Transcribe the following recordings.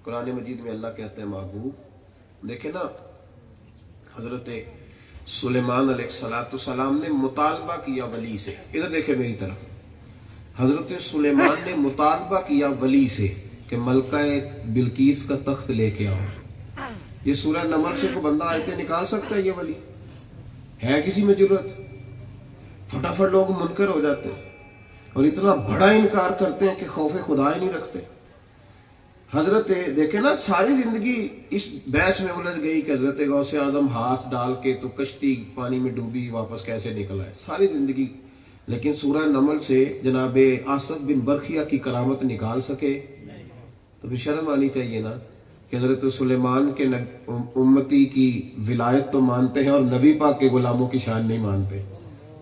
قرآن مجید میں اللہ کہتے ہیں محبوب دیکھیں نا، حضرت سلیمان علیہ السلام نے مطالبہ کیا ولی سے، ادھر دیکھیں میری طرف، حضرت سلیمان نے مطالبہ کیا ولی سے کہ ملکہ بلقیس کا تخت لے کے آؤ۔ یہ سورہ نمل سے کوئی بندہ آیتیں نکال سکتا ہے؟ یہ ولی ہے کسی میں ضرورت؟ فٹافٹ لوگ منکر ہو جاتے ہیں اور اتنا بڑا انکار کرتے ہیں کہ خوف خدا ہی نہیں رکھتے۔ حضرت دیکھیں نا، ساری زندگی اس بحث میں الجھ گئی کہ حضرت غوث اعظم ہاتھ ڈال کے تو کشتی پانی میں ڈوبی، واپس کیسے نکل آئے، ساری زندگی۔ لیکن سورہ نمل سے جناب آصف بن برخیہ کی کرامت نکال سکے تو پھر شرم آنی چاہیے نا کہ حضرت سلیمان کے امتی کی ولایت تو مانتے ہیں اور نبی پاک کے غلاموں کی شان نہیں مانتے،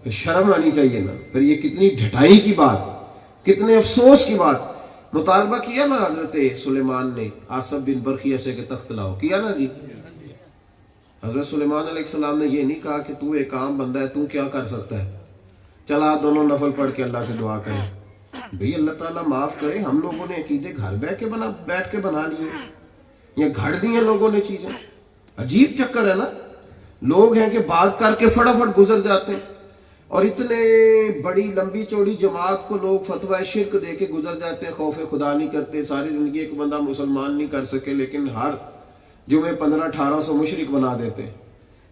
پھر شرم آنی چاہیے نا۔ پھر یہ کتنی ڈھٹائی کی بات، کتنے افسوس کی بات۔ مطالبہ کیا نا حضرت سلیمان نے آصف بن برخیہ سے کہ تخت لاؤ، کیا نا جی؟ حضرت سلیمان علیہ السلام نے یہ نہیں کہا کہ تو ایک عام بندہ ہے، تو کیا کر سکتا ہے، چلا دونوں نفل پڑھ کے اللہ سے دعا کریں۔ بھئی اللہ تعالیٰ معاف کرے، ہم لوگوں نے عقیدے گھر بیٹھ کے بنا لیے، یہ گھڑ دی ہیں لوگوں نے چیزیں۔ عجیب چکر ہے نا، لوگ ہیں کہ بات کر کے فٹافٹ گزر جاتے ہیں، اور اتنے بڑی لمبی چوڑی جماعت کو لوگ فتوی شرک دے کے گزر جاتے ہیں، خوف خدا نہیں کرتے۔ ساری زندگی ایک بندہ مسلمان نہیں کر سکے لیکن ہر جمعے 1500-1800 مشرک بنا دیتے ہیں،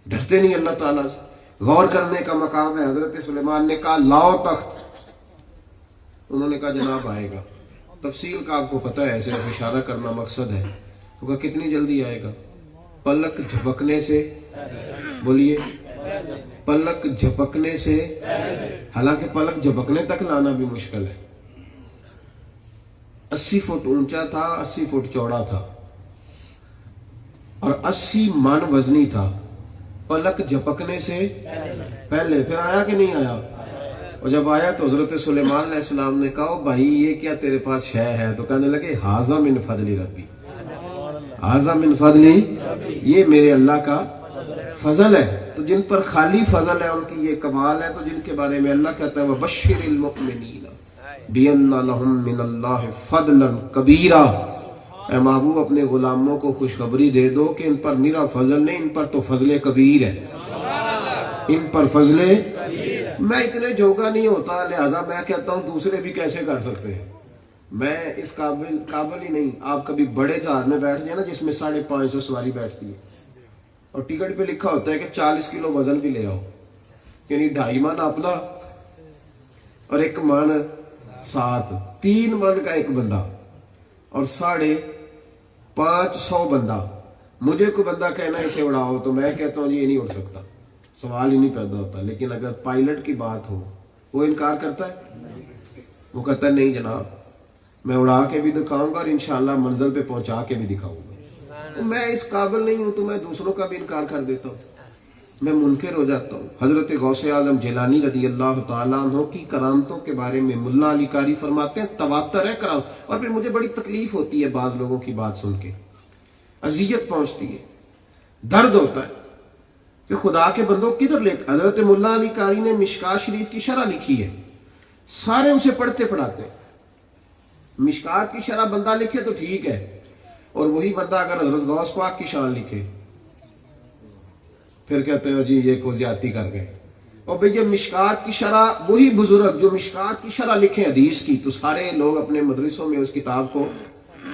ڈرتے نہیں اللہ تعالیٰ سے۔ غور کرنے کا مقام ہے۔ حضرت سلیمان نے کہا لاؤ تخت، انہوں نے کہا جناب آئے گا۔ تفصیل کا آپ کو پتہ ہے، صرف اشارہ کرنا مقصد ہے۔ تو کہا کتنی جلدی آئے گا؟ پلک جھپکنے سے، بولیے پلک جھپکنے سے، حالانکہ پلک جھپکنے تک لانا بھی مشکل ہے۔ 80 فٹ اونچا تھا، 80 فٹ چوڑا تھا اور 80 من وزنی تھا۔ پلک جھپکنے سے پہلے پھر آیا کہ نہیں آیا؟ اور جب آیا تو حضرت سلیمان علیہ السلام نے کہا بھائی یہ کیا تیرے پاس شے ہے؟ تو کہنے لگے ھذا من فضل ربی، ھذا من فضل، یہ میرے اللہ کا فضل ہے۔ تو جن پر خالی فضل ہے ان کی یہ کمال ہے، تو جن کے بارے میں اللہ کہتا ہے وَبَشِّرِ الْمُؤْمِنِينَ بِأَنَّ لَهُم مِّنَ اللَّهِ فَضْلًا كَبِيرًا، اے محبوب اپنے غلاموں کو خوشخبری دے دو کہ ان پر میرا فضل نہیں، ان پر تو فضل کبیر ہے، ان پر فضل۔ میں اتنے جوگا نہیں ہوتا، لہذا میں کہتا ہوں دوسرے بھی کیسے کر سکتے ہیں، میں اس قابل ہی نہیں۔ آپ کبھی بڑے جہاز میں بیٹھ جائیں نا جس میں 550 سواری بیٹھتی ہے اور ٹکٹ پہ لکھا ہوتا ہے کہ 40 کلو وزن بھی لے آؤ، یعنی 2.5 من اپنا اور 1 من ساتھ، 3 من کا ایک بندہ اور 550 بندہ۔ مجھے کوئی بندہ کہنا اسے اڑاؤ تو میں کہتا ہوں یہ نہیں اڑ سکتا، سوال ہی نہیں پیدا ہوتا۔ لیکن اگر پائلٹ کی بات ہو، وہ انکار کرتا ہے؟ وہ کہتا ہے نہیں جناب میں اڑا کے بھی دکھاؤں گا اور انشاءاللہ منزل پہ پہنچا کے بھی دکھاؤں گا۔ میں اس قابل نہیں ہوں تو میں دوسروں کا بھی انکار کر دیتا ہوں، میں منکر ہو جاتا ہوں۔ حضرت غوث اعظم جیلانی رضی اللہ تعالیٰ عنہ کی کرامتوں کے بارے میں ملا علی قاری فرماتے ہیں تواتر ہے کرامت۔ اور پھر مجھے بڑی تکلیف ہوتی ہے بعض لوگوں کی بات سن کے، اذیت پہنچتی ہے، درد ہوتا ہے کہ خدا کے بندوں کدھر لے۔ حضرت ملا علی قاری نے مشکات شریف کی شرح لکھی ہے، سارے اسے پڑھتے پڑھاتے ہیں۔ مشکات کی شرح بندہ لکھے تو ٹھیک ہے، اور وہی بندہ اگر حضرت غوث پاک کی شان لکھے پھر کہتے ہیں جی یہ کو زیادتی کر گئے۔ اور بھئی یہ مشکات کی شرح، وہی بزرگ جو مشکات کی شرح لکھے حدیث کی، تو سارے لوگ اپنے مدرسوں میں اس کتاب کو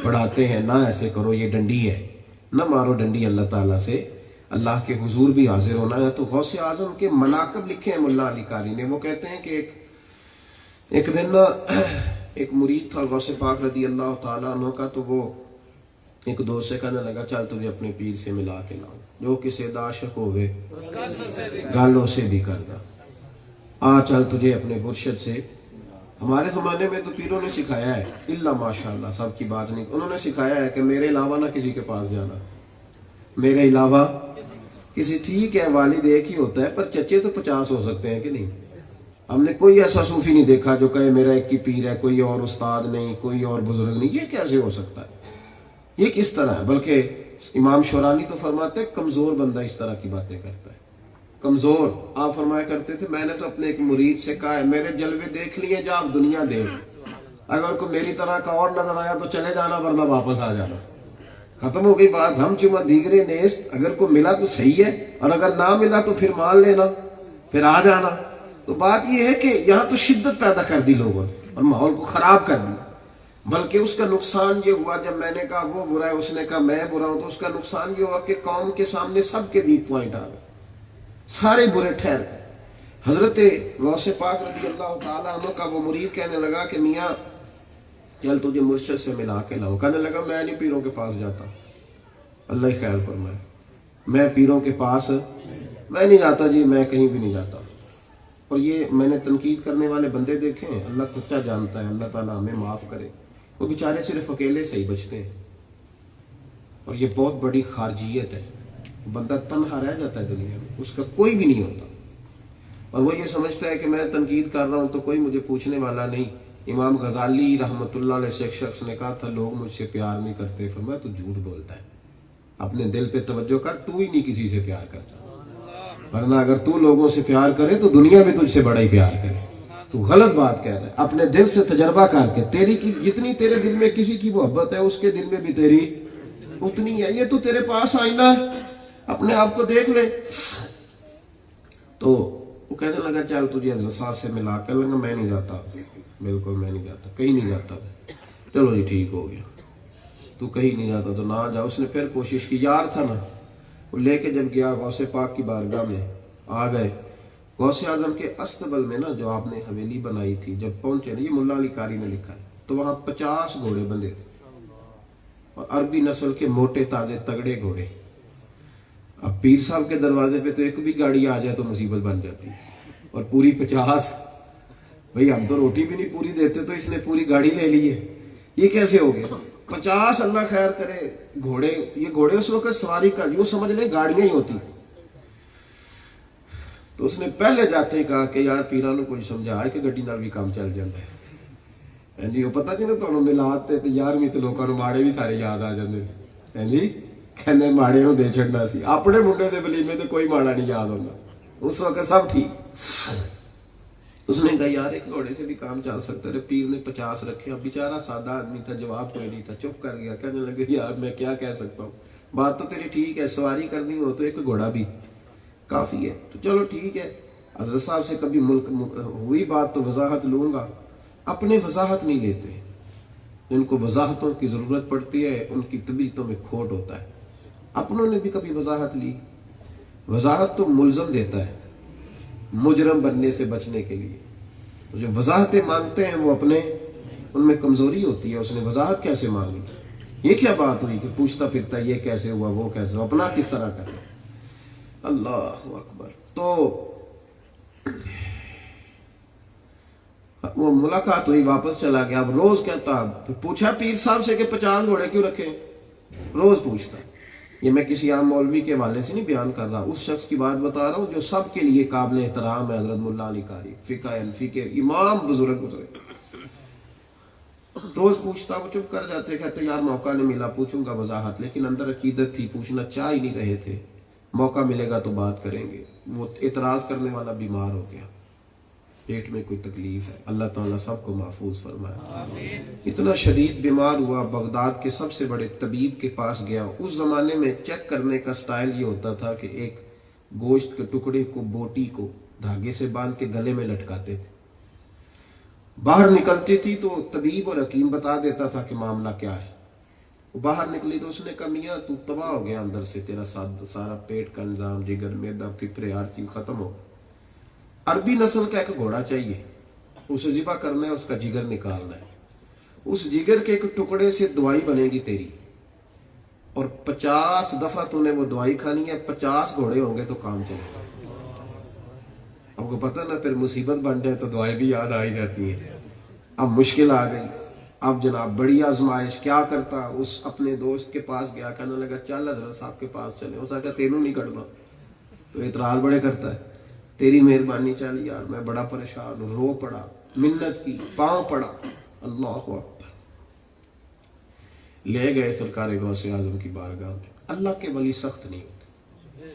پڑھاتے ہیں۔ نہ ایسے کرو، یہ ڈنڈی ہے، نہ مارو ڈنڈی اللہ تعالیٰ سے، اللہ کے حضور بھی حاضر ہونا ہے۔ تو غوث اعظم کے مناقب لکھے ہیں ملا علی قاری نے۔ وہ کہتے ہیں کہ ایک دن ایک مرید تھا غوث پاک رضی اللہ تعالیٰ عنہ کا، تو وہ ایک دوست سے کہنے لگا چل تجھے اپنے پیر سے ملا کے لاؤں، جو کسے دا عاشق ہوئے گالوں سے بھی کردا، آ چل تجھے اپنے مرشد سے۔ ہمارے زمانے میں تو پیروں نے سکھایا ہے، اللہ ماشاءاللہ سب کی بات نہیں، انہوں نے سکھایا ہے کہ میرے علاوہ نہ کسی کے پاس جانا، میرے علاوہ کسی، ٹھیک ہے والد ایک ہی ہوتا ہے پر چچے تو 50 ہو سکتے ہیں کہ نہیں۔ ہم نے کوئی ایسا صوفی نہیں دیکھا جو کہے میرا ایک ہی پیر ہے، کوئی اور استاد نہیں، کوئی اور بزرگ نہیں۔ یہ کیسے ہو سکتا ہے، یہ کس طرح ہے؟ بلکہ امام شورانی تو فرماتے ہیں کمزور بندہ اس طرح کی باتیں کرتا ہے، کمزور۔ آپ فرمایا کرتے تھے میں نے تو اپنے ایک مرید سے کہا ہے میرے جلوے دیکھ لیے جا اب دنیا دیکھ، اگر کوئی میری طرح کا اور نظر آیا تو چلے جانا ورنہ واپس آ جانا۔ ختم ہو گئی بات. ہم چما دیگرے نیست, اگر کو ملا تو صحیح ہے, اور اگر نہ ملا تو پھر مان لینا, پھر آ جانا. تو بات یہ ہے کہ یہاں تو شدت پیدا کر دی لوگوں نے اور ماحول کو خراب کر دیا. بلکہ اس کا نقصان یہ ہوا, جب میں نے کہا وہ برا ہے, اس نے کہا میں برا ہوں, تو اس کا نقصان یہ ہوا کہ قوم کے سامنے سب کے ویک پوائنٹ آ گئے, سارے برے ٹھہر گئے. حضرت غوث پاک رضی اللہ تعالیٰ عنہ کا وہ مرید کہنے لگا کہ میاں چل تجھے مرشد سے ملا کے لاؤں. کہنے لگا میں نہیں پیروں کے پاس جاتا. اللہ ہی خیر فرمائے, میں پیروں کے پاس میں نہیں جاتا جی, میں کہیں بھی نہیں جاتا. اور یہ میں نے تنقید کرنے والے بندے دیکھے ہیں, اللہ سچا جانتا ہے, اللہ تعالیٰ ہمیں معاف کرے, وہ بیچارے صرف اکیلے سے ہی بچتے ہیں. اور یہ بہت بڑی خارجیت ہے, بندہ تنہا رہ جاتا ہے دنیا میں, اس کا کوئی بھی نہیں ہوتا. اور وہ یہ سمجھتا ہے کہ میں تنقید کر رہا ہوں تو کوئی مجھے پوچھنے والا نہیں. امام غزالی رحمۃ اللہ علیہ سے ایک شخص نے کہا تھا لوگ مجھ سے پیار نہیں کرتے. فرمایا تو جھوٹ بولتا ہے, اپنے دل پہ توجہ کر, تو ہی نہیں کسی سے پیار کرتا, ورنہ اگر تو لوگوں سے پیار کرے تو دنیا بھی تجھ سے بڑا ہی پیار کرے. تو غلط بات کہہ رہا ہے. اپنے دل سے تجربہ کر کے تیری کی جتنی تیرے دل میں کسی کی محبت ہے اس کے دل میں بھی تیری اتنی ہے. یہ تو تیرے پاس آئینہ ہے, اپنے آپ کو دیکھ لے. تو وہ کہنے لگا چل تجھے حضرت صاحب سے ملا کر. لگا میں نہیں جاتا, بالکل میں نہیں جاتا, کہیں نہیں جاتا. چلو جی ٹھیک ہو گیا, تو کہیں نہیں جاتا تو نہ جا. اس نے پھر کوشش کی, یار تھا نا, وہ لے کے جب گیا غوث پاک کی بارگاہ میں آ گئے. غوث اعظم کے استقبل میں نا جو آپ نے حویلی بنائی تھی, جب پہنچے نا, یہ ملا علی قاری نے لکھا ہے, تو وہاں 50 گھوڑے بندے تھے, اور عربی نسل کے موٹے تازے تگڑے گھوڑے. اب پیر صاحب کے دروازے پہ تو ایک بھی گاڑی آ جائے تو مصیبت بن جاتی ہے, اور پوری 50. بھئی ہم تو روٹی بھی نہیں پوری دیتے, تو اس نے پوری گاڑی لے لی ہے, یہ کیسے ہو گیا؟ 50 اللہ خیر کرے گھوڑے. یہ گھوڑے اس وقت سواری کر, یوں سمجھ لیں گاڑیاں ہی ہوتی. تو اس نے پہلے جاتے ہی کہا کہ یار پیرانو کوئی سمجھا ہے کہ گڈی نال بھی کام چل جاتا ہے. جی وہ پتا جی نا تمہیں ملاد تے 11ویں تے لوکاں نوں ماڑے بھی سارے یاد آ جاندے ہیں جی. کہندے ماڑے نوں دے چھڑنا سی, اپنے منڈے دے ولیمے تے کوئی ماڑا نہیں یاد ہوندا, اس وقت سب ٹھیک. اس نے کہا یار ایک گھوڑے سے بھی کام چل سکتا ہے. پیر نے 50 رکھے. اب بیچارہ سادہ آدمی تھا, جواب کوئی نہیں تھا, چپ کر گیا. کہنے لگے یار میں کیا کہہ سکتا ہوں, بات تو تیری ٹھیک ہے, سواری کرنی ہو تو ایک گھوڑا بھی کافی ہے. تو چلو ٹھیک ہے, حضرت صاحب سے کبھی ہوئی بات تو وضاحت لوں گا. اپنے وضاحت نہیں لیتے, جن کو وضاحتوں کی ضرورت پڑتی ہے ان کی طبیعتوں میں کھوٹ ہوتا ہے. اپنوں نے بھی کبھی وضاحت لی. وضاحت تو ملزم دیتا ہے مجرم بننے سے بچنے کے لیے. تو جو وضاحتیں مانگتے ہیں وہ اپنے ان میں کمزوری ہوتی ہے. اس نے وضاحت کیسے مانگی, یہ کیا بات ہوئی کہ پوچھتا پھرتا یہ کیسے ہوا وہ کیسے ہوا, اپنا کس طرح کرے. اللہ اکبر. تو وہ ملاقات ہوئی, واپس چلا گیا. اب روز کہتا, پوچھا پیر صاحب سے کہ 50 گھوڑے کیوں رکھے, روز پوچھتا. یہ میں کسی عام مولوی کے حوالے سے نہیں بیان کر رہا, اس شخص کی بات بتا رہا ہوں جو سب کے لیے قابل احترام ہے. حضرت ملا علی قاری فقہ حنفی کے امام بزرگ گزرے. روز پوچھتا, وہ چپ کر جاتے, کہتے یار موقع نہیں ملا, پوچھوں گا وضاحت. لیکن اندر عقیدت تھی, پوچھنا چاہ ہی نہیں رہے تھے. موقع ملے گا تو بات کریں گے. وہ اعتراض کرنے والا بیمار ہو گیا, پیٹ میں کوئی تکلیف ہے. اللہ تعالیٰ سب کو محفوظ فرمائے. اتنا شدید بیمار ہوا, بغداد کے سب سے بڑے طبیب کے پاس گیا. اس زمانے میں چیک کرنے کا سٹائل یہ ہوتا تھا کہ ایک گوشت کے ٹکڑے کو, بوٹی کو دھاگے سے باندھ کے گلے میں لٹکاتے تھے. باہر نکلتی تھی تو طبیب اور حکیم بتا دیتا تھا کہ معاملہ کیا ہے. وہ باہر نکلی تو اس نے کہا میاں تو تباہ ہو گیا اندر سے, تیرا سارا پیٹ کا نظام, جگر, معدہ, پھپھڑے, ہر چیز ختم ہو. عربی نسل کا ایک گھوڑا چاہیے, اسے ذبح کرنا ہے, اس کا جگر نکالنا ہے. اس جگر کے ایک ٹکڑے سے دوائی بنے گی تیری, اور 50 دفعہ تو نے وہ دوائی کھانی ہے. 50 گھوڑے ہوں گے تو کام چلے گا. اب کو پتہ نا پھر مصیبت بن جائے تو دعائیں بھی یاد آ ہی جاتی ہیں. اب مشکل آ گئی. اب جناب بڑی آزمائش, کیا کرتا. اس اپنے دوست کے پاس گیا, کہنے لگا چل حضرت صاحب کے پاس چلے. اس نے کہا تینوں نہیں کڑنا, تو اعتراض بڑے کرتا ہے. تیری مہربانی چل یار, میں بڑا پریشان ہوں. رو پڑا, منت کی, پاؤں پڑا. اللہ اکبر. لے گئے سرکار غوث اعظم کی بارگاہ میں. اللہ کے ولی سخت نہیں ہوتے,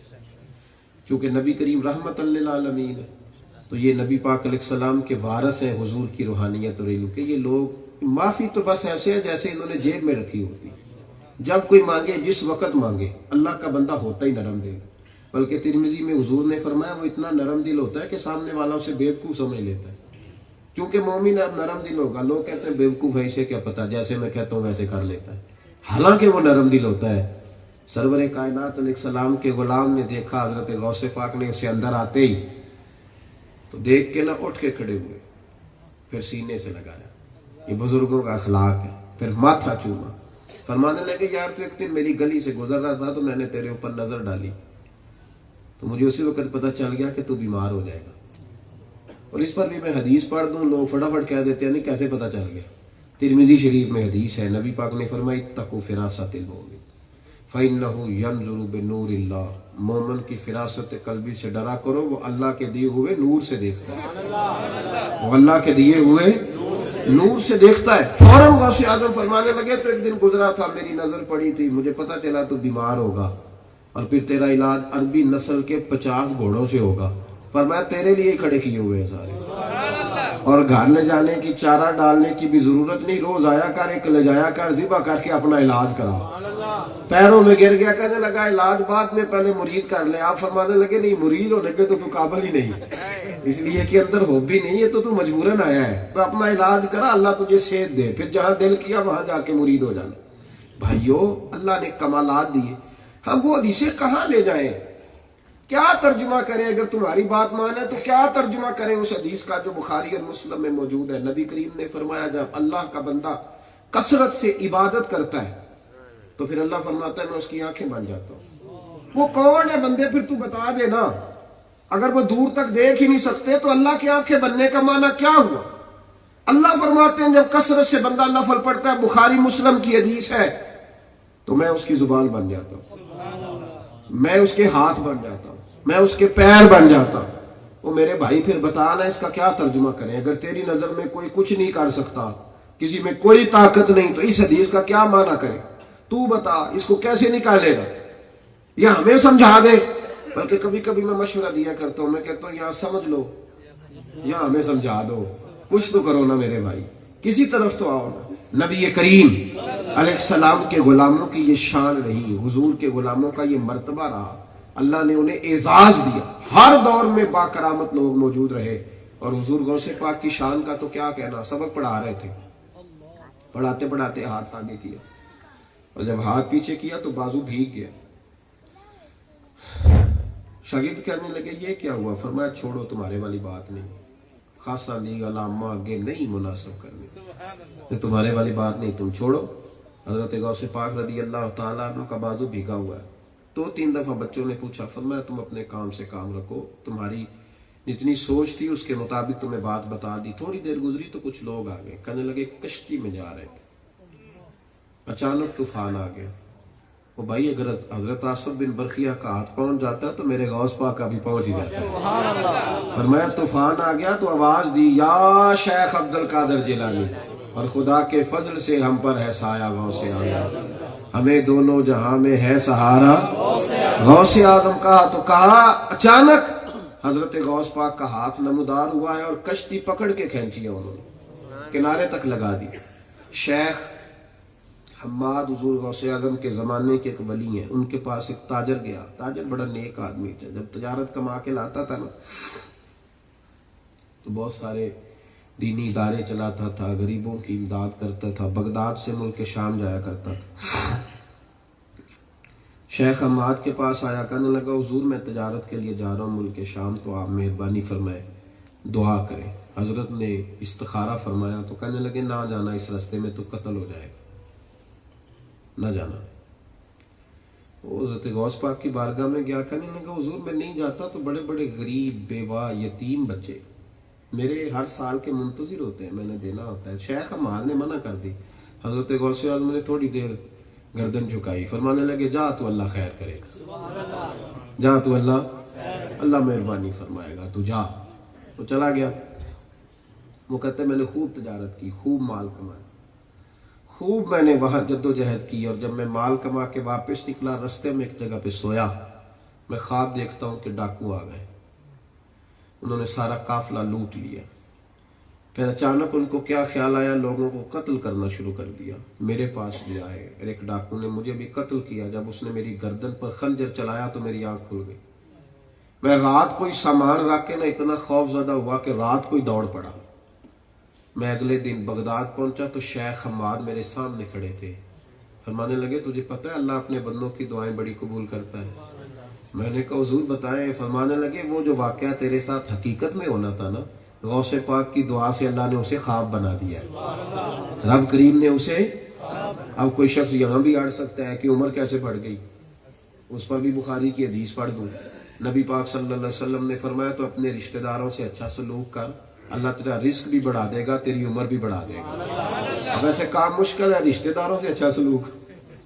کیونکہ نبی کریم رحمت للعالمین ہے. تو یہ نبی پاک علیہ السلام کے وارث ہیں, حضور کی روحانیت اور علم کے. یہ لوگ معافی تو بس ایسے ہیں جیسے انہوں نے جیب میں رکھی ہوتی. جب کوئی مانگے جس وقت مانگے، اللہ کا بندہ ہوتا ہی نرم دل، بلکہ ترمذی میں حضور نے فرمایا وہ اتنا نرم دل ہوتا ہے کہ سامنے والا اسے بیوقوف سمجھ لیتا ہے، کیونکہ مومن اب نرم دل ہوگا، لوگ کہتے ہیں بیوقوف ہے، اسے کیا پتا، جیسے میں کہتا ہوں ویسے کر لیتا ہے، حالانکہ وہ نرم دل ہوتا ہے۔ سرور کائنات علیہ السلام کے غلام نے دیکھا حضرت غوث پاک نے اسے اندر آتے ہی تو دیکھ کے نہ اٹھ کے کھڑے ہوئے، پھر سینے سے لگایا، یہ بزرگوں کا اخلاق ہے، پھر ماتھا چوما، فرمانے لگے یار تو ایک دن میری گلی سے گزر رہا تھا تو میں نے تیرے اوپر نظر ڈالی تو مجھے اسی وقت پتہ چل گیا کہ تو بیمار ہو جائے گا، اور اس پر بھی میں حدیث پڑھ دوں، لوگ فٹافٹ کہہ دیتے ہیں نہیں کیسے پتہ چل گیا۔ ترمذی شریف میں حدیث ہے، نبی پاک نے فرمایا اتقوا فراست المؤمن فإنه ينظر بنور اللہ، مومن کی فراست قلبی سے ڈرا کرو، وہ اللہ کے دیے ہوئے نور سے دیکھتا ہے، وہ اللہ کے دیے ہوئے نور سے دیکھتا ہے۔ فوراً غوث اعظم فرمانے لگے تو ایک دن گزرا تھا، میری نظر پڑی تھی، مجھے پتا چلا تو بیمار ہوگا اور پھر تیرا علاج عربی نسل کے 50 گھوڑوں سے ہوگا، فرمایا تیرے لیے کھڑے کیے ہوئے ہیں سارے، اور گھر لے جانے کی چارہ ڈالنے کی بھی ضرورت نہیں، روز آیا کر ایک لے جایا کر، ذبح کر کے اپنا علاج کرا۔ پیروں میں گر گیا، کہنے لگا علاج بعد میں پہلے مرید کر لے، آپ فرمانے لگے نہیں مرید ہونے پہ تو قابل ہی نہیں، اس لیے کہ اندر ہو بھی نہیں ہے تو مجبوراً آیا ہے، تو اپنا علاج کرا، اللہ تجھے صحت دے، پھر جہاں دل کیا وہاں جا کے مرید ہو جانا۔ بھائیو اللہ نے کمالات دیے، ہم وہ حدیثیں کہاں لے جائیں، کیا ترجمہ کریں؟ اگر تمہاری بات مانے تو کیا ترجمہ کریں اس حدیث کا جو بخاری اور مسلم میں موجود ہے؟ نبی کریم نے فرمایا جب اللہ کا بندہ کثرت سے عبادت کرتا ہے تو پھر اللہ فرماتا ہے میں اس کی آنکھیں بن جاتا ہوں۔ وہ کون ہے بندے پھر تو بتا دے نا، اگر وہ دور تک دیکھ ہی نہیں سکتے تو اللہ کی آنکھیں بننے کا معنی کیا ہوا؟ اللہ فرماتے ہیں جب کثرت سے بندہ نفل پڑھتا ہے، بخاری مسلم کی حدیث ہے، تو میں اس کی زبان بن جاتا ہوں، میں اس کے ہاتھ بن جاتا ہوں، میں اس کے پیر بن جاتا ہوں۔ وہ میرے بھائی پھر بتانا اس کا کیا ترجمہ کریں؟ اگر تیری نظر میں کوئی کچھ نہیں کر سکتا، کسی میں کوئی طاقت نہیں، تو اس حدیث کا کیا معنی کرے؟ تو بتا اس کو کیسے نکالے گا؟ یا ہمیں سمجھا دے، بلکہ کبھی کبھی میں مشورہ دیا کرتا ہوں، میں کہتا ہوں یا سمجھ لو یا ہمیں سمجھا دو، کچھ تو کرو نا میرے بھائی، کسی طرف تو آؤ نا۔ نبی کریم علیہ السلام کے غلاموں کی یہ شان رہی، حضور کے غلاموں کا یہ مرتبہ رہا، اللہ نے انہیں اعزاز دیا، ہر دور میں با کرامت لوگ موجود رہے، اور حضور غوث پاک کی شان کا تو کیا کہنا، سبق پڑھا رہے تھے، پڑھاتے پڑھاتے ہاتھ آگے کیا، اور جب ہاتھ پیچھے کیا تو بازو بھیگ گیا، شاگرد کہنے لگے یہ کیا ہوا؟ فرمایا چھوڑو تمہارے والی بات نہیں، خاصا لیگ علامہ آگے نہیں مناسب کرنے، تمہارے والی بات نہیں، تم چھوڑو۔ حضرت غوث پاک رضی اللہ تعالیٰ عنہ کا بازو بھیگا ہوا ہے، 2-3 دفعہ بچوں نے پوچھا، فرمایا تم اپنے کام سے کام رکھو، تمہاری جتنی سوچ تھی اس کے مطابق تمہیں بات بتا دی۔ تھوڑی دیر گزری تو کچھ لوگ آ گئے، کہنے لگے کشتی میں جا رہے تھے، اچانک طوفان آ گیا، وہ بھائی اگر حضرت آصف بن برخیہ کا ہاتھ پہنچ جاتا تو میرے غوث پاک کا بھی پہنچ ہی جاتا ہے۔ فرمایا طوفان آ گیا تو آواز دی یا شیخ عبد القادر جیلانی، اور خدا کے فضل سے ہم پر ہے سایہ غوث اعظم، ہمیں دونوں جہاں میں ہے سہارا غوث اعظم کا۔ تو کہا اچانک حضرت غوث پاک کا ہاتھ نمودار ہوا ہے اور کشتی پکڑ کے کھینچی ہے، انہوں نے کنارے تک لگا دی۔ شیخ حماد حضور غوث اعظم کے زمانے کے ایک ولی ہیں، ان کے پاس ایک تاجر گیا، تاجر بڑا نیک آدمی تھا، جب تجارت کما کے لاتا تھا نا تو بہت سارے دینی ادارے چلاتا تھا، غریبوں کی امداد کرتا تھا، بغداد سے ملک شام جایا کرتا تھا۔ شیخ حماد کے پاس آیا، کہنے لگا حضور میں تجارت کے لیے جا رہا ہوں ملک شام، تو آپ مہربانی فرمائے دعا کریں۔ حضرت نے استخارہ فرمایا تو کہنے لگے نہ جانا، اس راستے میں تو قتل ہو جائے گا، نہ جانا۔ وہ حضرت غوث پاک کی بارگاہ میں گیا، کہنے لگا حضور میں نہیں جاتا تو بڑے بڑے غریب بیوہ یتیم بچے میرے ہر سال کے منتظر ہوتے ہیں، میں نے دینا ہوتا ہے۔ شیخ حماد نے منع کر دی۔ حضرت غوث اعظم نے تھوڑی دیر گردن جھکائی، فرمانے لگے جا تو اللہ خیر کرے گا، جا تو اللہ مہربانی فرمائے گا، تو جا۔ تو چلا گیا۔ وہ کہتے میں نے خوب تجارت کی، خوب مال کمایا، خوب میں نے وہاں جد و جہد کی، اور جب میں مال کما کے واپس نکلا رستے میں ایک جگہ پہ سویا، میں خواب دیکھتا ہوں کہ ڈاکو آ گئے، انہوں نے سارا قافلہ لوٹ لیا، پھر اچانک ان کو کیا خیال آیا، لوگوں کو قتل کرنا شروع کر دیا۔ میرے پاس بھی آئے، ایک ڈاکو نے مجھے بھی قتل کیا، جب اس نے میری گردن پر خنجر چلایا تو میری آنکھ کھل گئی۔ میں رات کو ہی سامان رکھ کے اتنا خوف زدہ ہوا کہ رات کو ہی دوڑ پڑا۔ میں اگلے دن بغداد پہنچا تو شیخ حماد میرے سامنے کھڑے تھے، فرمانے لگے تجھے پتہ ہے اللہ اپنے بندوں کی دعائیں بڑی قبول کرتا ہے؟ میں نے کہا حضور بتائیں۔ فرمانے لگے وہ جو واقعہ تیرے ساتھ حقیقت میں ہونا تھا نا، غوث پاک کی دعا سے اللہ نے اسے خواب بنا دیا ہے۔ رب کریم نے اسے، اب کوئی شخص یہاں بھی اڑ سکتا ہے کہ عمر کیسے بڑھ گئی، اس پر بھی بخاری کی حدیث پڑھ دوں۔ نبی پاک صلی اللہ علیہ وسلم نے فرمایا تو اپنے رشتہ داروں سے اچھا سلوک کر، اللہ تیرا رزق بھی بڑھا دے گا، تیری عمر بھی بڑھا دے گا۔ اب ایسے کام مشکل ہے، رشتہ داروں سے اچھا سلوک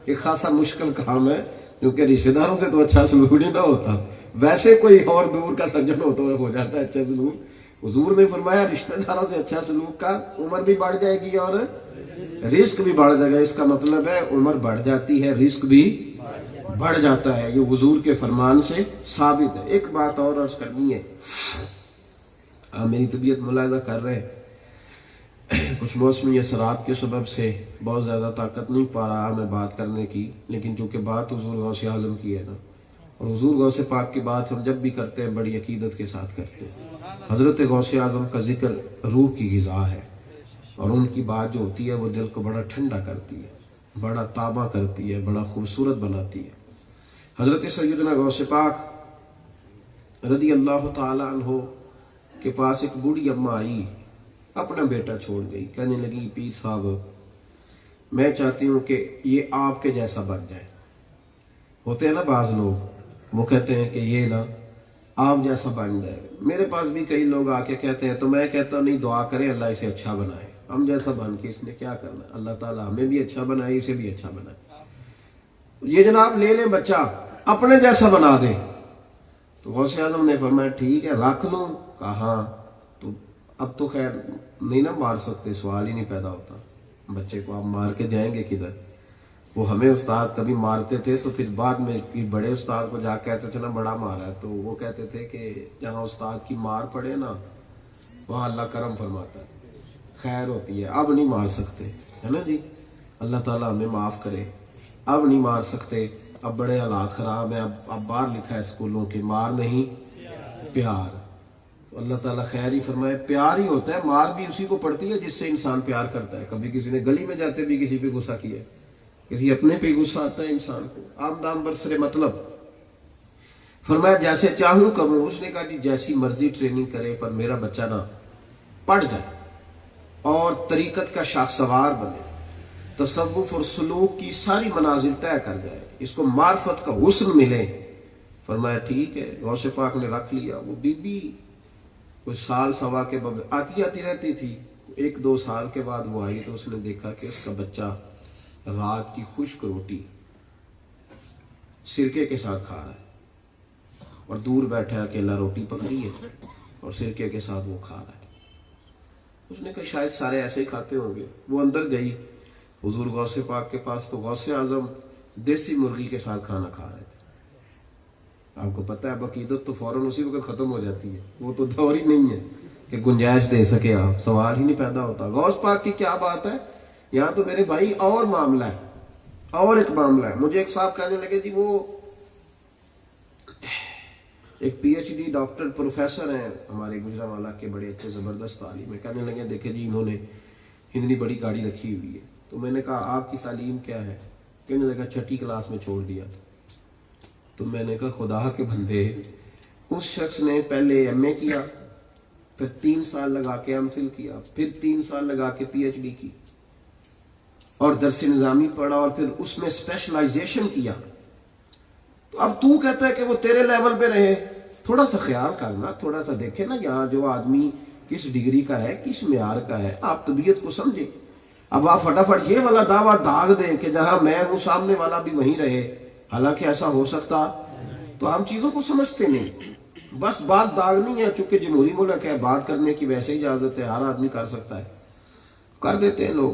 ایک خاصا مشکل کام ہے، کیونکہ رشتہ داروں سے تو اچھا سلوک نہیں نہ ہوتا، ویسے کوئی اور دور کا سجن ہوتا ہو جاتا ہے اچھا سلوک۔ حضور نے فرمایا رشتہ داروں سے اچھا سلوک کر، عمر بھی بڑھ جائے گی اور رزق بھی بڑھ جائے گا۔ اس کا مطلب ہے عمر بڑھ جاتی ہے، رزق بھی بڑھ جاتا ہے، یہ حضور کے فرمان سے ثابت ہے۔ ایک بات اور عرض کرنی ہے، آپ میری طبیعت ملاحظہ کر رہے ہیں، کچھ موسمی اثرات کے سبب سے بہت زیادہ طاقت نہیں پا رہا میں بات کرنے کی، لیکن چونکہ بات حضور غوث اعظم کی ہے نا، اور حضور غوث پاک کی بات ہم جب بھی کرتے ہیں بڑی عقیدت کے ساتھ کرتے ہیں۔ حضرت غوث اعظم کا ذکر روح کی غذا ہے، اور ان کی بات جو ہوتی ہے وہ دل کو بڑا ٹھنڈا کرتی ہے، بڑا تابع کرتی ہے، بڑا خوبصورت بناتی ہے۔ حضرت سیدنا غوث پاک رضی اللہ تعالی عنہ کے پاس ایک بوڑھی اماں آئی، اپنا بیٹا چھوڑ گئی، کہنے لگی پیر صاحب میں چاہتی ہوں کہ یہ آپ کے جیسا بن جائے۔ ہوتے ہیں نا بعض لوگ، وہ کہتے ہیں کہ یہ نا آپ جیسا بن جائے۔ میرے پاس بھی کئی لوگ آ کے کہتے ہیں، تو میں کہتا نہیں دعا کریں اللہ اسے اچھا بنائے، ہم جیسا بن کے اس نے کیا کرنا ہے، اللہ تعالیٰ ہمیں بھی اچھا بنائے، اسے بھی اچھا بنائے۔ یہ جناب لے لیں بچہ اپنے جیسا بنا دے۔ تو غوث اعظم نے فرمایا ٹھیک ہے رکھ لوں، کہا ہاں۔ تو اب تو خیر نہیں نا مار سکتے، سوال ہی نہیں پیدا ہوتا، بچے کو آپ مار کے جائیں گے کدھر؟ وہ ہمیں استاد کبھی مارتے تھے تو پھر بعد میں بڑے استاد کو جا کہتے تھے نا بڑا مارا ہے، تو وہ کہتے تھے کہ جہاں استاد کی مار پڑے نا وہاں اللہ کرم فرماتا ہے، خیر ہوتی ہے۔ اب نہیں مار سکتے، ہے نا جی، اللہ تعالیٰ ہمیں معاف کرے، اب نہیں مار سکتے، اب بڑے حالات خراب ہیں، اب باہر لکھا ہے اسکولوں کے مار نہیں پیار۔ تو اللہ تعالیٰ خیر ہی فرمائے، پیار ہی ہوتا ہے، مار بھی اسی کو پڑتی ہے جس سے انسان پیار کرتا ہے۔ کبھی کسی نے گلی میں جاتے بھی کسی پہ غصہ کیا ہے، کسی اپنے پہ غصہ آتا ہے انسان کو، عام دام برسر مطلب۔ فرمایا جیسے چاہوں کروں۔ اس نے کہا کہ جیسی مرضی ٹریننگ کرے پر میرا بچہ نا پڑھ جائے اور طریقت کا شاخسوار بنے، تصوف اور سلوک کی ساری منازل طے کر جائے، اس کو معرفت کا حسن ملے۔ فرمایا ٹھیک ہے۔ غوث پاک نے رکھ لیا۔ وہ بی بی کوئی سال سوا کے بعد آتی رہتی تھی، ایک دو سال کے بعد وہ آئی تو اس نے دیکھا کہ اس کا بچہ رات کی خشک روٹی سرکے کے ساتھ کھا رہا ہے، اور دور بیٹھا اکیلا روٹی پکڑی ہے اور سرکے کے ساتھ وہ کھا رہا ہے۔ اس نے کہا شاید سارے ایسے ہی کھاتے ہوں گے۔ وہ اندر گئی حضور غوث پاک کے پاس، تو غوث اعظم دیسی مرغی کے ساتھ کھانا کھا رہے تھے۔ آپ کو پتہ ہے عقیدت تو فوراً اسی وقت ختم ہو جاتی ہے، وہ تو دور ہی نہیں ہے کہ گنجائش دے سکے، آپ سوال ہی نہیں پیدا ہوتا۔ غوث پاک کی کیا بات ہے یہاں تو میرے بھائی اور معاملہ ہے، اور ایک معاملہ ہے۔ مجھے ایک صاحب کہنے لگے جی وہ ایک P H D doctor professor ہیں ہمارے گجرانوالہ کے، بڑے اچھے زبردست تعلیم ہے، کہنے لگے دیکھیں جی انہوں نے اتنی بڑی گاڑی رکھی ہوئی ہے۔ تو میں نے کہا آپ کی تعلیم کیا ہے؟ کہنے لگا چھٹی کلاس میں چھوڑ دیا۔ تو میں نے کہا خدا کے بندے، اس شخص نے پہلے ایم اے کیا، پھر 3 سال لگا کے ایم فل کیا، پھر 3 سال لگا کے پی ایچ ڈی کی، اور درس نظامی پڑھا، اور پھر اس میں اسپیشلائزیشن کیا۔ تو اب تو کہتا ہے کہ وہ تیرے لیول پہ رہے، تھوڑا سا خیال کرنا، تھوڑا سا دیکھے نا یہاں جو آدمی کس ڈگری کا ہے، کس معیار کا ہے، آپ طبیعت کو سمجھے۔ اب آپ فٹافٹ یہ والا دعویٰ داغ دیں کہ جہاں میں ہوں سامنے والا بھی وہیں رہے، حالانکہ ایسا ہو سکتا، تو ہم چیزوں کو سمجھتے نہیں، بس بات داغنی ہے، چونکہ جمہوری ملک ہے، بات کرنے کی ویسے ہی اجازت ہے، ہر آدمی کر سکتا ہے، کر دیتے ہیں لوگ۔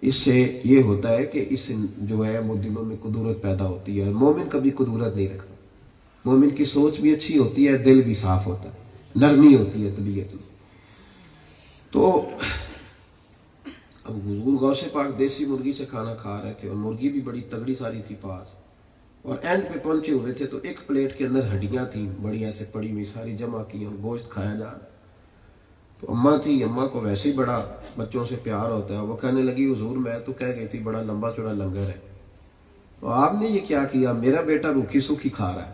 اس سے یہ ہوتا ہے کہ اس جو ہے وہ دلوں میں قدورت پیدا ہوتی ہے، اور مومن کبھی قدورت نہیں رکھتا، مومن کی سوچ بھی اچھی ہوتی ہے، دل بھی صاف ہوتا ہے، نرمی ہوتی ہے طبیعت میں۔ تو اب حضور غوث پاک دیسی مرغی سے کھانا کھا رہے تھے اور مرغی بھی بڑی تگڑی ساری تھی پاس، اور اینڈ پہ پہنچے ہوئے تھے تو ایک پلیٹ کے اندر ہڈیاں تھیں بڑی ایسے پڑی ہوئی ساری جمع کی اور گوشت کھایا جا رہا۔ تو اماں تھی، اماں کو ویسے ہی بڑا بچوں سے پیار ہوتا ہے، وہ کہنے لگی حضور میں تو کہہ گئی تھی بڑا لمبا چوڑا لنگر ہے، تو آپ نے یہ کیا کیا، میرا بیٹا روکھی سوکھی کھا رہا ہے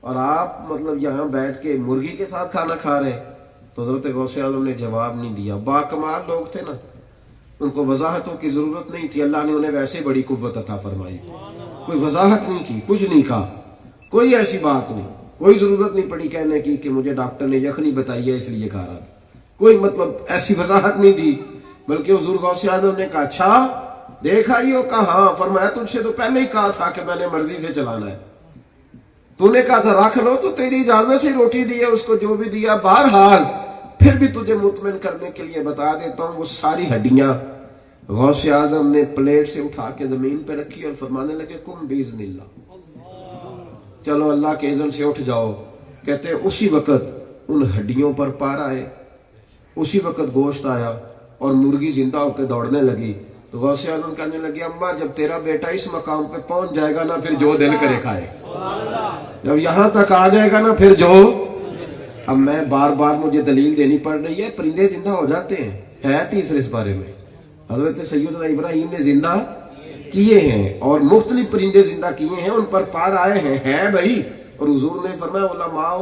اور آپ مطلب یہاں بیٹھ کے مرغی کے ساتھ کھانا کھا رہے ہیں۔ تو حضرت غوث اعظم نے جواب نہیں دیا، با کمال لوگ تھے نا، ان کو وضاحتوں کی ضرورت نہیں تھی، اللہ نے انہیں ویسے بڑی قوت عطا فرمائی، کوئی وضاحت نہیں کی، کچھ نہیں کہا، کوئی ایسی بات نہیں، کوئی ضرورت نہیں پڑی کہنے کی کہ مجھے ڈاکٹر نے یخنی بتائی ہے اس لیے کھا رہا تھا، کوئی مطلب ایسی وضاحت نہیں دی، بلکہ حضور غوث اعظم نے کہا اچھا دیکھا یہ، کہا ہاں، فرمایا تجھ سے تو پہلے ہی کہا تھا کہ میں نے مرضی سے چلانا ہے، تو نے کہا تھا رکھ لو، تو تیری اجازت سے روٹی دی ہے، اس کو جو بھی دیا، بہرحال پھر بھی تجھے مطمئن کرنے کے لیے بتا دیتا ہوں، وہ ساری ہڈیاں غوث اعظم نے پلیٹ سے اٹھا کے زمین پہ رکھی اور فرمانے لگے کم باذن اللہ، چلو اللہ کے اذن سے اٹھ جاؤ۔ کہتے ہیں اسی وقت ان ہڈیوں پر پار آئے، اسی وقت گوشت آیا اور مرغی زندہ ہو کے دوڑنے لگی۔ تو غوث اعظم کہنے لگے اماں جب تیرا بیٹا اس مقام پہ پہنچ جائے گا نا پھر جو دل کرے کھائے، جب یہاں تک آ جائے گا نا پھر جو، اب میں بار بار مجھے دلیل دینی پڑ رہی ہے، پرندے زندہ ہو جاتے ہیں، ہے تیسرے اس بارے میں حضرت سیدنا ابراہیم نے زندہ کیے ہیں اور مختلف پرندے زندہ کیے ہیں، ان پر پار آئے ہیں، ہے بھائی۔ اور حضور نے فرمایا علماء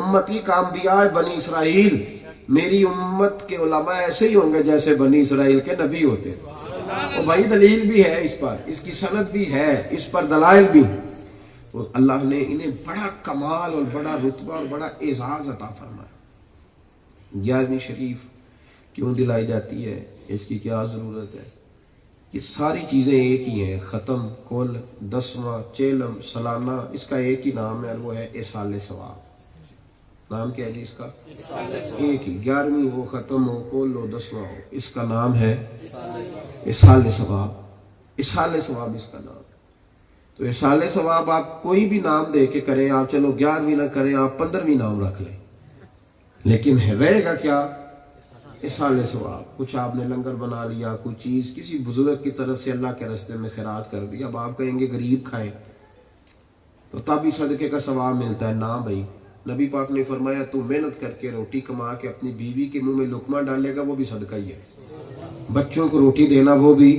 امتی کا انبیاء بنی اسرائیل، میری امت کے علماء ایسے ہی ہوں گے جیسے بنی اسرائیل کے نبی ہوتے ہیں، اور بھائی دلیل بھی ہے اس پر، اس کی سند بھی ہے، اس پر دلائل بھی۔ تو اللہ نے انہیں بڑا کمال اور بڑا رتبہ اور بڑا اعزاز عطا فرمایا۔ 11ویں شریف کیوں دلائی جاتی ہے، اس کی کیا ضرورت ہے، کہ ساری چیزیں ایک ہی ہیں، ختم، کل، 10واں، چیلم، سالانہ، اس کا ایک ہی نام ہے، وہ ہے ایصال ثواب۔ نام کیا ہے جی اس کا؟ ایک ہی، 11ویں ہو، ختم ہو، کل ہو، 10واں ہو، اس کا نام ہے ایصال ثواب۔ ایصال ثواب اس کا نام ہے۔ تو ایصال ثواب آپ کوئی بھی نام دے کے کریں، آپ چلو 11ویں نہ کریں، آپ 15ویں نام رکھ لیں، لیکن رہے گا کیا؟ ایصال ثواب۔ کچھ آپ نے لنگر بنا لیا، کوئی چیز کسی بزرگ کی طرف سے اللہ کے راستے میں خیرات کر دیا، اب آپ کہیں گے غریب کھائیں تو تب ہی صدقے کا ثواب ملتا ہے، نہ بھائی۔ نبی پاک نے فرمایا تو محنت کر کے روٹی کما کے اپنی بیوی کے منہ میں لقمہ ڈالے گا، وہ بھی صدقہ ہی ہے، بچوں کو روٹی دینا وہ بھی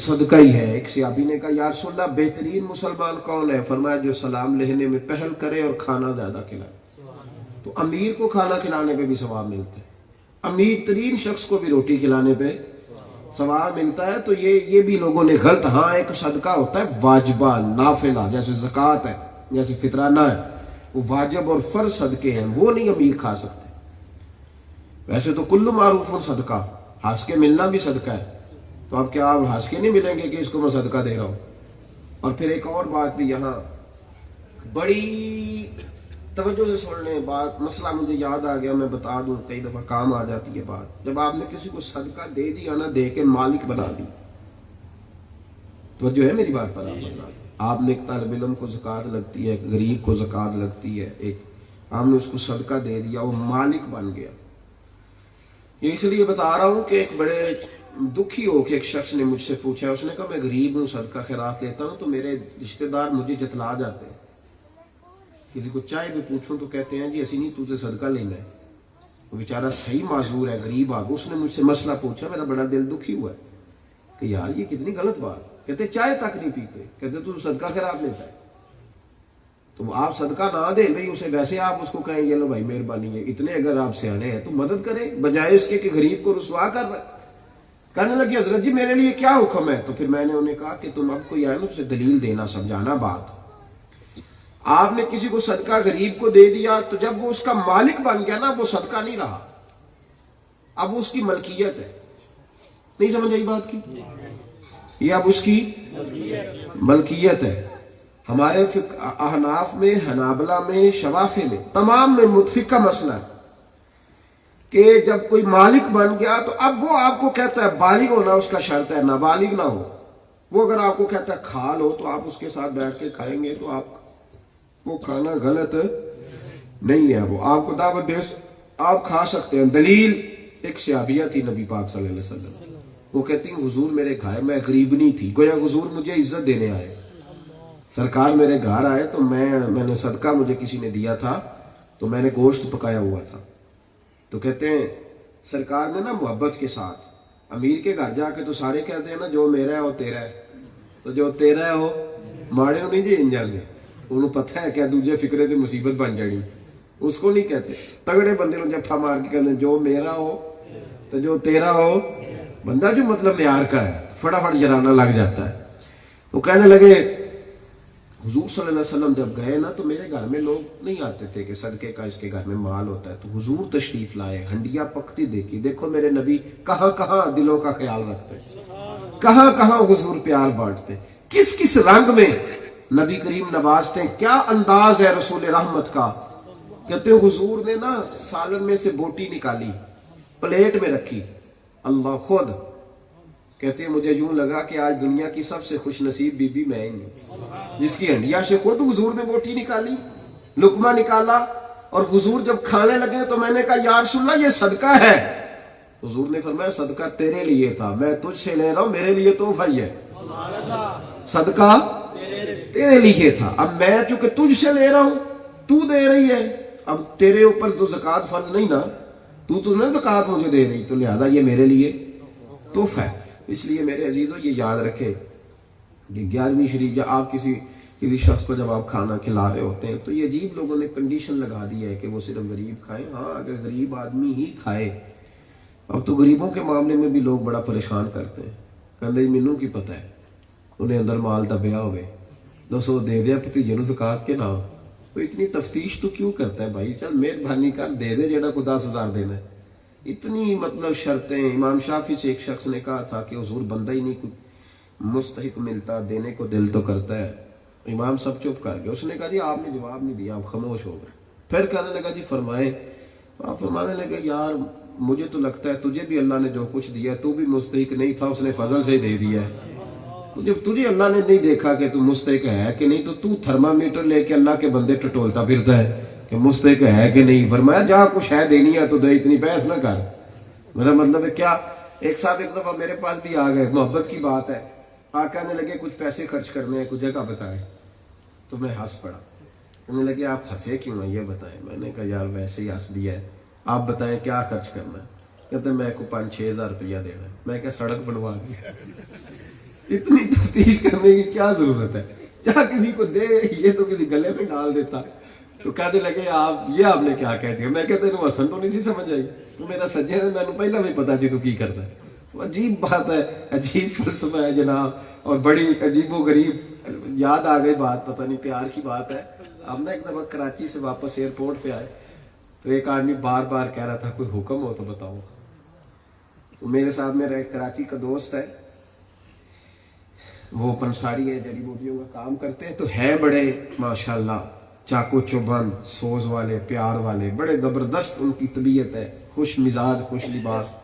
صدقہ ہی ہے۔ ایک صحابی نے کہا یا رسول اللہ بہترین مسلمان کون ہے؟ فرمایا جو سلام لینے میں پہل کرے اور کھانا زیادہ کھلائے۔ تو امیر کو کھانا کھلانے پہ بھی ثواب ملتا ہے، امیر ترین شخص کو بھی روٹی کھلانے پہ ثواب ملتا ہے۔ تو یہ بھی لوگوں نے غلط، ہاں ایک صدقہ ہوتا ہے واجبہ نافلہ، جیسے زکوٰۃ ہے، جیسے فطرانہ ہے، وہ واجب اور فرض صدقے ہیں، وہ نہیں امیر کھا سکتے۔ ویسے تو کل معروف صدقہ، ہنس کے ملنا بھی صدقہ ہے، تو اب کیا آپ ہنس کے نہیں ملیں گے کہ اس کو میں صدقہ دے رہا ہوں؟ اور پھر ایک اور بات بھی یہاں بڑی توجہ سے سن لیں، بات مسئلہ مجھے یاد آ گیا، میں بتا دوں، کئی دفعہ کام آ جاتی ہے بات۔ جب آپ نے کسی کو صدقہ دے دیا نا، دے کے مالک بنا دی، توجہ ہے میری بات پر؟ آپ نے ایک طالب علم کو زکوٰۃ لگتی ہے، ایک غریب کو زکوٰۃ لگتی ہے، ایک آپ نے اس کو صدقہ دے دیا، وہ مالک بن گیا۔ یہ اس لیے بتا رہا ہوں کہ ایک بڑے دکھی ہو کے ایک شخص نے مجھ سے پوچھا، اس نے کہا میں غریب ہوں، صدقہ خیرات لیتا ہوں، تو میرے رشتہ دار مجھے جتلا جاتے ہیں، کسی کو چائے بھی پوچھوں تو کہتے ہیں جی اسی نہیں تجھے صدقہ لینا ہے۔ وہ بیچارہ صحیح معذور ہے، غریب آگے، اس نے مجھ سے مسئلہ پوچھا، میرا بڑا دل دکھی ہوا ہے کہ یار یہ کتنی غلط بات، کہتے چائے تک نہیں پیتے، کہتے تو صدقہ خیرات لیتا ہے، تو آپ صدقہ نہ دیں بھائی اسے، ویسے آپ اس کو کہیں گے لو بھائی مہربانی ہے، اتنے اگر آپ سیانے ہیں تو مدد کریں، بجائے اس کے کہ غریب کو رسوا کر رہے۔ کہنے لگی حضرت جی میرے لیے کیا حکم ہے؟ تو پھر میں نے انہیں کہا کہ تم اب کوئی آئے نا اسے دلیل دینا، سمجھانا بات۔ آپ نے کسی کو صدقہ غریب کو دے دیا تو جب وہ اس کا مالک بن گیا نا، وہ صدقہ نہیں رہا، اب وہ اس کی ملکیت ہے۔ نہیں سمجھ آئی بات کی؟ یہ اب اس کی ملکیت ہے۔ ہمارے احناف میں، حنابلہ میں، شوافی میں، تمام میں متفقہ مسئلہ ہے کہ جب کوئی مالک بن گیا تو اب وہ آپ کو کہتا ہے، بالغ ہونا اس کا شرط ہے، نابالغ نہ ہو۔ وہ اگر آپ کو کہتا ہے کھا لو تو آپ اس کے ساتھ بیٹھ کے کھائیں گے، تو آپ وہ کھانا غلط نہیں ہے، وہ آپ کو دعوت دے، آپ کھا سکتے ہیں۔ دلیل ایک صحابیہ تھی نبی پاک صلی اللہ علیہ وسلم، وہ کہتی ہیں حضور میرے گھر میں غریبنی تھی، گویا حضور مجھے عزت دینے آئے، سرکار میرے گھر آئے تو میں نے صدقہ مجھے کسی نے دیا تھا تو میں نے گوشت پکایا ہوا تھا، تو کہتے ہیں سرکار نے نا محبت کے ساتھ، امیر کے گھر جا کے تو سارے کہتے ہیں نا جو میرا ہے وہ تیرا ہے، تو جو تیرا ہے وہ ماڑے نہیں جی ان جانے، انہوں پتہ ہے کیا دوجے فکرے تے مصیبت بن جانی، اس کو نہیں کہتے، تگڑے بندے نوں جفا مار کے کہتے ہیں جو میرا ہو تو جو تیرا ہو، بندہ جو مطلب معیار کا ہے فٹافٹ جرانا لگ جاتا ہے۔ وہ کہنے لگے حضور صلی اللہ علیہ وسلم جب گئے نا تو میرے گھر میں لوگ نہیں آتے تھے کہ صدقے کا اس کے گھر میں مال ہوتا ہے، تو حضور تشریف لائے، ہنڈیاں پکتی دیکھی، دیکھو میرے نبی کہاں کہاں دلوں کا خیال رکھتے، کہاں کہاں حضور پیار بانٹتے، کس کس رنگ میں نبی کریم نوازتے، کیا انداز ہے رسول رحمت کا۔ کہتے ہیں حضور نے نا سالن میں سے بوٹی نکالی، پلیٹ میں رکھی، اللہ خود کہتے ہیں مجھے یوں لگا کہ آج دنیا کی سب سے خوش نصیب بی بی میں ہی ہوں، جس کی ہنڈیا سے خود حضور نے بوٹی نکالی، لقمہ نکالا، اور حضور جب کھانے لگے تو میں نے کہا یا رسول اللہ یہ صدقہ ہے، حضور نے فرمایا صدقہ تیرے لیے تھا، میں تجھ سے لے رہا ہوں، میرے لیے تحفہ ہی ہے، صدقہ تیرے لیے تھا، اب میں چونکہ تجھ سے لے رہا ہوں تو دے رہی ہے، اب تیرے اوپر تو زکوٰۃ فرض نہیں نا، تو نے زکوٰۃ مجھے دے رہی، تو لہذا یہ میرے لیے تحفہ ہے۔ اس لیے میرے عزیزوں یہ یاد رکھے کہ 11ویں شریف یا آپ کسی شخص کو جب آپ کھانا کھلا رہے ہوتے ہیں تو یہ عجیب لوگوں نے کنڈیشن لگا دی ہے کہ وہ صرف غریب کھائیں، ہاں اگر غریب آدمی ہی کھائے، اب تو غریبوں کے معاملے میں بھی لوگ بڑا پریشان کرتے ہیں، کہتے مینوں کی پتہ ہے انہیں اندر مال دبیا ہوئے دسو دے دیا بھتیجے نوں زکوٰۃ کے نام، تو اتنی تفتیش تو کیوں کرتا ہے بھائی، چل مہربانی کر دے دے جیڑا کو 10,000 دینا ہے، اتنی مطلب شرطیں۔ امام شافعی سے ایک شخص نے کہا تھا کہ حضور بندہ ہی نہیں کوئی مستحق ملتا، دینے کو دل تو کرتا ہے، امام سب چپ کر گئے، اس نے کہا جی آپ نے جواب نہیں دیا، آپ خاموش ہو گئے، پھر کہنے لگا جی فرمائے، آپ فرمانے لگے یار مجھے تو لگتا ہے تجھے بھی اللہ نے جو کچھ دیا تو بھی مستحق نہیں تھا، اس نے فضل سے دے دیا ہے، جب تجھے اللہ نے نہیں دیکھا کہ تو مستحق ہے کہ نہیں تو تھرمامیٹر لے کے اللہ کے بندے ٹٹولتا پھرتا ہے کہ مستحق ہے کہ نہیں، فرمایا جا کچھ ہے دینی ہے تو دے، اتنی بحث نہ کر، میرا مطلب ہے کیا۔ ایک صاحب ایک دفعہ میرے پاس بھی آ گئے، محبت کی بات ہے، آ کہنے لگے کچھ پیسے خرچ کرنے ہیں، کچھ جگہ بتائیں، تو میں ہنس پڑا، کہنے لگے آپ ہنسے کیوں ہیں یہ بتائیں، میں نے کہا یار ویسے ہی ہنس دیا ہے، آپ بتائیں کیا خرچ کرنا ہے، کہتے ہیں میں کو 5-6 ہزار روپیہ دینا ہے، میں کہا سڑک بنوا دی، اتنی تفتیش کرنے کی کیا ضرورت ہے، کیا کسی کو دے، یہ تو کسی گلے میں ڈال دیتا، تو کہنے لگے آپ نے کیا کہہ دیا، میں کہتے ہیں حسن تو نہیں سی سمجھ آئی، تو میرا سجے ہے میں نے پہلا بھی پتا سی تو کی کرتا ہے، عجیب بات ہے، عجیب فلسفہ ہے جناب، اور بڑی عجیب و غریب، یاد آ گئی بات، پتہ نہیں پیار کی بات ہے۔ ہم نے ایک دفعہ کراچی سے واپس ایئرپورٹ پہ آئے تو ایک آدمی بار بار کہہ رہا تھا کوئی حکم ہو تو بتاؤ، تو میرے ساتھ میرا ایک کراچی کا دوست ہے، وہ پنساری ہے، جڑی بوٹیوں کا کام کرتے ہیں، تو ہے بڑے ماشاءاللہ چاقو چوبند، سوز والے، پیار والے، بڑے زبردست ان کی طبیعت ہے، خوش مزاج، خوش لباس،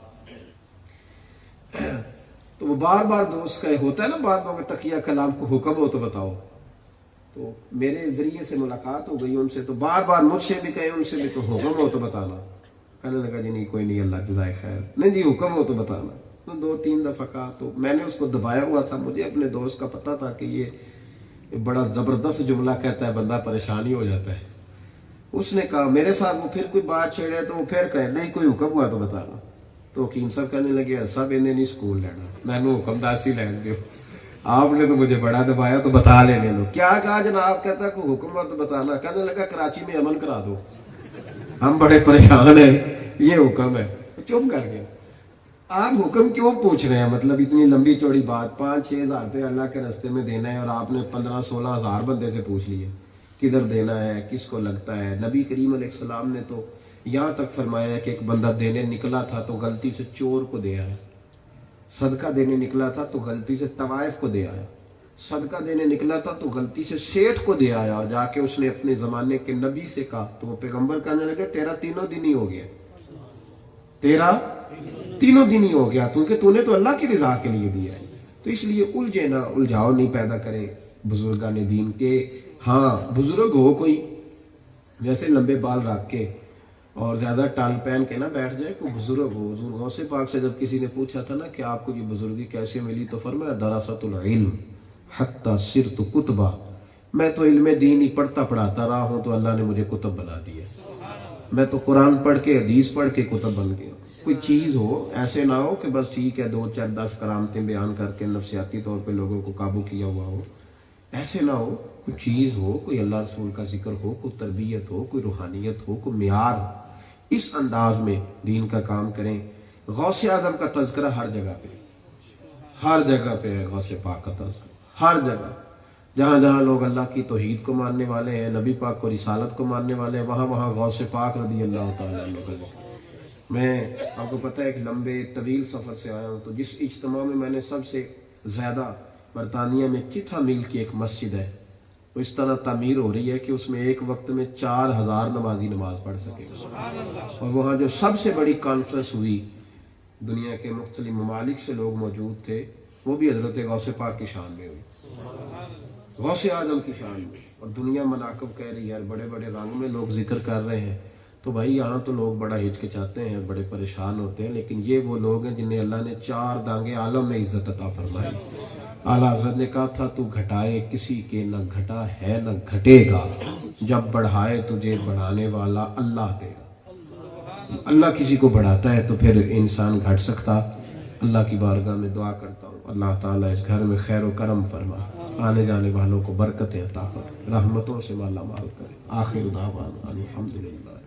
تو وہ بار بار دوست کا ہوتا ہے نا بات میں تقیہ کلام کو حکم ہو تو بتاؤ، تو میرے ذریعے سے ملاقات ہو گئی ان سے، تو بار بار مجھ سے بھی کہے ان سے بھی تو حکم ہو تو بتانا، کہنے لگا جی نہیں کوئی نہیں اللہ جزائے خیر، نہیں جی حکم ہو تو بتانا، تو 2-3 دفعہ کہا، تو میں نے اس کو دبایا ہوا تھا، مجھے اپنے دوست کا پتہ تھا کہ یہ بڑا زبردست جملہ کہتا ہے، بندہ پریشان ہی ہو جاتا ہے، اس نے کہا میرے ساتھ وہ پھر کوئی بات چھیڑے تو وہ پھر کہے نہیں کوئی حکم ہوا تو بتانا، تو حکیم صاحب کہنے لگے سب انہیں نہیں سکول لینا، میں نے حکم داسی لین دیو، آپ نے تو مجھے بڑا دبایا تو بتا لینے لو، کیا کہا جناب، کہتا کوئی حکم ہوا تو بتانا، کہنے لگا کراچی میں امن کرا دو، ہم بڑے پریشان ہیں، یہ حکم ہے، چپ کر گیا۔ آپ حکم کیوں پوچھ رہے ہیں، مطلب اتنی لمبی چوڑی بات، 5-6 ہزار روپے اللہ کے راستے میں دینا ہے اور آپ نے 15-16 ہزار بندے سے پوچھ لیے کدھر دینا ہے، کس کو لگتا ہے۔ نبی کریم علیہ السلام نے تو یہاں تک فرمایا ہے کہ ایک بندہ دینے نکلا تھا تو غلطی سے چور کو دے آیا، صدقہ دینے نکلا تھا تو غلطی سے طوائف کو دے آیا، صدقہ دینے نکلا تھا تو غلطی سے سیٹھ کو دے آیا، اور جا کے اس نے اپنے زمانے کے نبی سے کہا تو وہ پیغمبر کہنے لگے تیرا 3 دن ہی ہو گیا، تیرا 3 دن ہی ہو گیا، کیونکہ تو نے تو اللہ کی رضا کے لیے دیا ہے۔ تو اس لیے الجھے نہ، الجھاؤ نہیں پیدا کرے بزرگان دین کے۔ ہاں بزرگ ہو کوئی ویسے لمبے بال رکھ کے اور زیادہ ٹال پہن کے نہ بیٹھ جائے. کوئی بزرگ ہو، حضور غوث پاک سے جب کسی نے پوچھا تھا نا کہ آپ کو یہ بزرگی کیسے ملی، تو فرمایا دراست العلم حتی صرت کتبہ، میں تو علم دین ہی پڑھتا پڑھاتا رہا ہوں تو اللہ نے مجھے کتب بنا دیا. میں تو قرآن پڑھ کے حدیث پڑھ کے کتب بن گیا. کوئی چیز ہو، ایسے نہ ہو کہ بس ٹھیک ہے 2 4 10 کرامتیں بیان کر کے نفسیاتی طور پہ لوگوں کو قابو کیا ہوا ہو. ایسے نہ ہو، کوئی چیز ہو، کوئی اللہ رسول کا ذکر ہو، کوئی تربیت ہو، کوئی روحانیت ہو، کوئی معیار. اس انداز میں دین کا کام کریں. غوث اعظم کا تذکرہ ہر جگہ پہ، ہر جگہ پہ ہے. غوث پاک کا تذکرہ ہر جگہ، جہاں جہاں لوگ اللہ کی توحید کو ماننے والے ہیں، نبی پاک کو رسالت کو ماننے والے ہیں، وہاں وہاں غوث پاک رضی اللہ تعالیٰ عنہ کا ذکر. میں آپ کو پتہ ہے ایک لمبے طویل سفر سے آیا ہوں، تو جس اجتماع میں میں نے سب سے زیادہ برطانیہ میں چتھا میل کی ایک مسجد ہے، وہ اس طرح تعمیر ہو رہی ہے کہ اس میں ایک وقت میں 4000 نمازی نماز پڑھ سکے. اور وہاں جو سب سے بڑی کانفرنس ہوئی، دنیا کے مختلف ممالک سے لوگ موجود تھے، وہ بھی حضرت غوث پاک کی شان میں ہوئی، غوث اعظم کی شان میں. اور دنیا مناقب کہہ رہی ہے، بڑے بڑے رنگ میں لوگ ذکر کر رہے ہیں. تو بھائی یہاں تو لوگ بڑا ہچکچاتے ہیں، بڑے پریشان ہوتے ہیں، لیکن یہ وہ لوگ ہیں جنہیں اللہ نے 4 دانگے عالم میں عزت عطا فرمائی. اعلیٰ حضرت نے کہا تھا تو گھٹائے کسی کے نہ گھٹا ہے نہ گھٹے گا، جب بڑھائے تجھے بڑھانے والا اللہ دے گا. اللہ کسی کو بڑھاتا ہے تو پھر انسان گھٹ سکتا. اللہ کی بارگاہ میں دعا کرتا ہوں اللہ تعالیٰ اس گھر میں خیر و کرم فرما، آنے جانے والوں کو برکتیں عطا کر، رحمتوں سے مالا مال کرے. آخر دعوانا الحمدللہ.